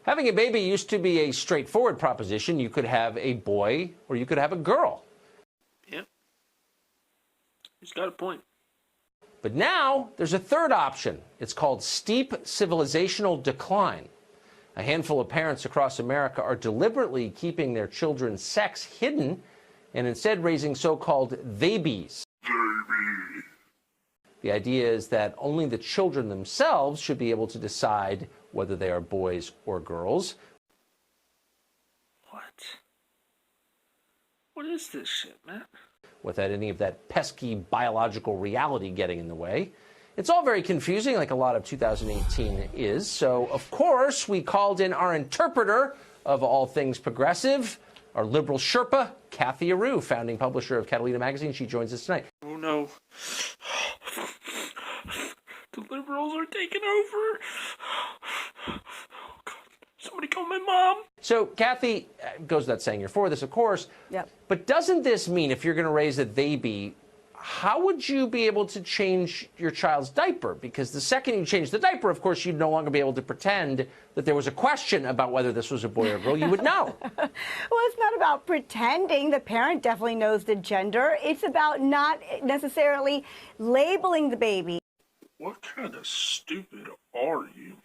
Having a baby used to be a straightforward proposition. You could have a boy or you could have a girl. Yep. He's got a point. But now there's a third option. It's called steep civilizational decline. A handful of parents across America are deliberately keeping their children's sex hidden and instead raising so-called Theybies. The idea is that only the children themselves should be able to decide whether they are boys or girls. What? What is this shit, man? Without any of that pesky biological reality getting in the way. It's all very confusing, like a lot of 2018 is. So, of course, we called in our interpreter of all things progressive, our liberal Sherpa, Kathy Aru, founding publisher of Catalina Magazine. She joins us tonight. Oh, no. The liberals are taking over. Oh, God. Somebody call my mom. So, Kathy, goes without saying, you're for this, of course. Yep. But doesn't this mean if you're going to raise a Theyby, how would you be able to change your child's diaper? Because the second you change the diaper, of course, you'd no longer be able to pretend that there was a question about whether this was a boy or a girl. You would know. Well, it's not about pretending. The parent definitely knows the gender. It's about not necessarily labeling the baby. What kind of stupid are you?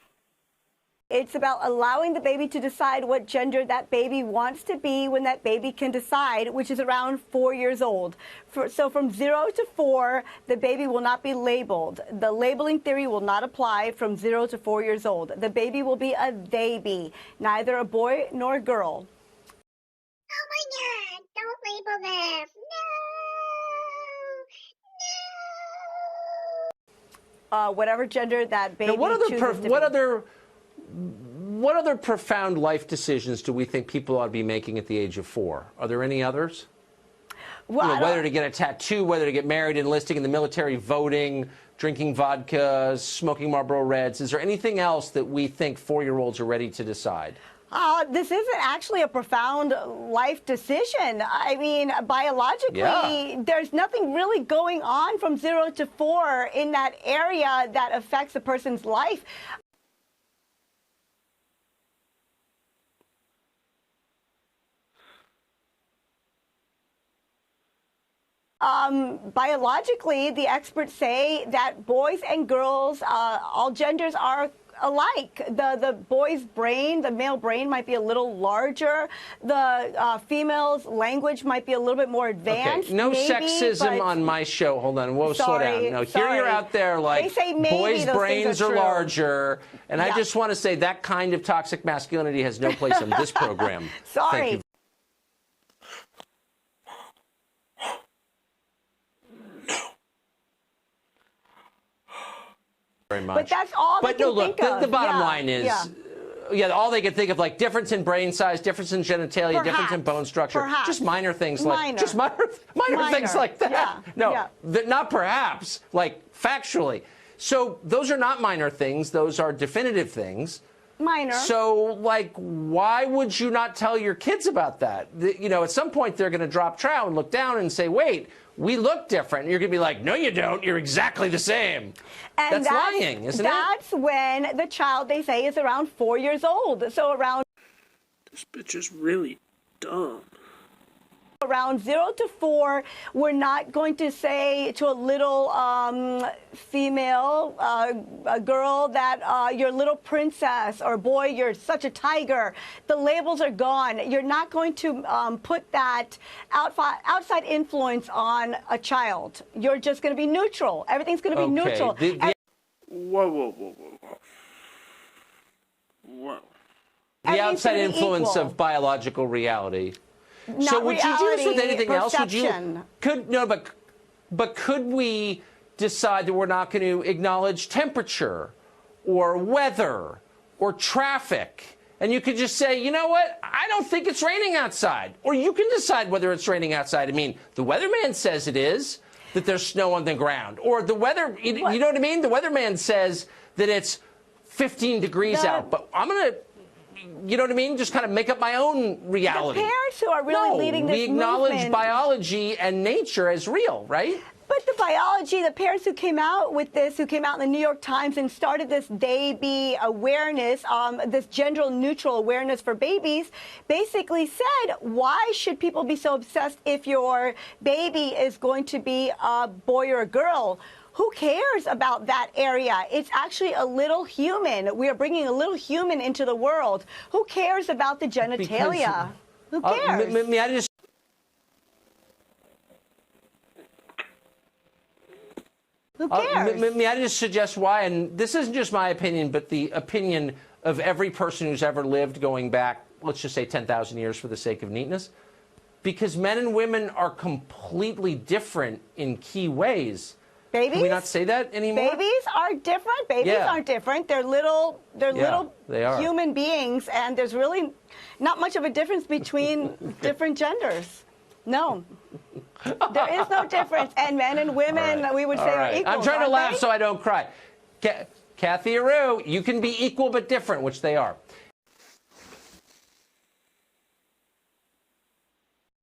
It's about allowing the baby to decide what gender that baby wants to be when that baby can decide, which is around 4 years old. So from 0 to 4, the baby will not be labeled. The labeling theory will not apply from 0 to 4 years old. The baby will be a theyby, neither a boy nor a girl. Oh my God, don't label them. No. Whatever gender that baby Now, chooses to be. What other profound life decisions do we think people ought to be making at the age of 4? Are there any others? Well, whether to get a tattoo, whether to get married, enlisting in the military, voting, drinking vodka, smoking Marlboro Reds. Is there anything else that we think 4-year-olds are ready to decide? This isn't actually a profound life decision. I mean, biologically, there's nothing really going on from 0 to 4 in that area that affects a person's life. Biologically, the experts say that boys and girls, all genders are alike. The boy's brain, the male brain might be a little larger. The female's language might be a little bit more advanced. Okay, no maybe, sexism on my show. Hold on, whoa, slow down. No, here you're out there like boys' brains are larger, and I just want to say that kind of toxic masculinity has no place on this program. Sorry. Thank you very much. But that's all they can think of. The bottom line is, all they can think of, like difference in brain size, difference in genitalia, difference in bone structure, just minor things like minor things like that. Not perhaps, like factually. So those are not minor things; those are definitive things. Minor. So, like, why would you not tell your kids about that? At some point they're going to drop trow and look down and say, "Wait, we look different." And you're going to be like, "No, you don't. You're exactly the same." And that's lying, isn't it? That's when the child, they say, is around 4 years old. So around... This bitch is really dumb. Around 0 to 4, we're not going to say to a little female, a girl, that you're a little princess, or boy, you're such a tiger. The labels are gone. You're not going to put that outside influence on a child. You're just going to be neutral. Everything's going to be neutral. Whoa. The outside influence of biological reality. So would you do this with anything else? Would you? But could we decide that we're not going to acknowledge temperature or weather or traffic? And you could just say, you know what? I don't think it's raining outside. Or you can decide whether it's raining outside. I mean, the weatherman says it is, that there's snow on the ground. Or the weather, you know what I mean? The weatherman says that it's 15 degrees out. But I'm going to... You know what I mean? Just kind of make up my own reality. The parents who are really leading this movement. We acknowledge biology and nature as real, right? But But the biology, the parents who came out with this, who came out in the New York Times and started this Theybies awareness, this gender-neutral awareness for babies, basically said, why should people be so obsessed if your baby is going to be a boy or a girl? Who cares about that area? It's actually a little human. We are bringing a little human into the world. Who cares about the genitalia? Who cares? May I just... Who cares? May I just suggest why? And this isn't just my opinion, but the opinion of every person who's ever lived going back, let's just say 10,000 years for the sake of neatness. Because men and women are completely different in key ways. Babies? Can we not say that anymore? Babies are different. Babies aren't different. They're little human beings, and there's really not much of a difference between different genders. No. There is no difference. And men and women, we would say, are equal. I'm trying to laugh so I don't cry. Kathy Aru, you can be equal but different, which they are.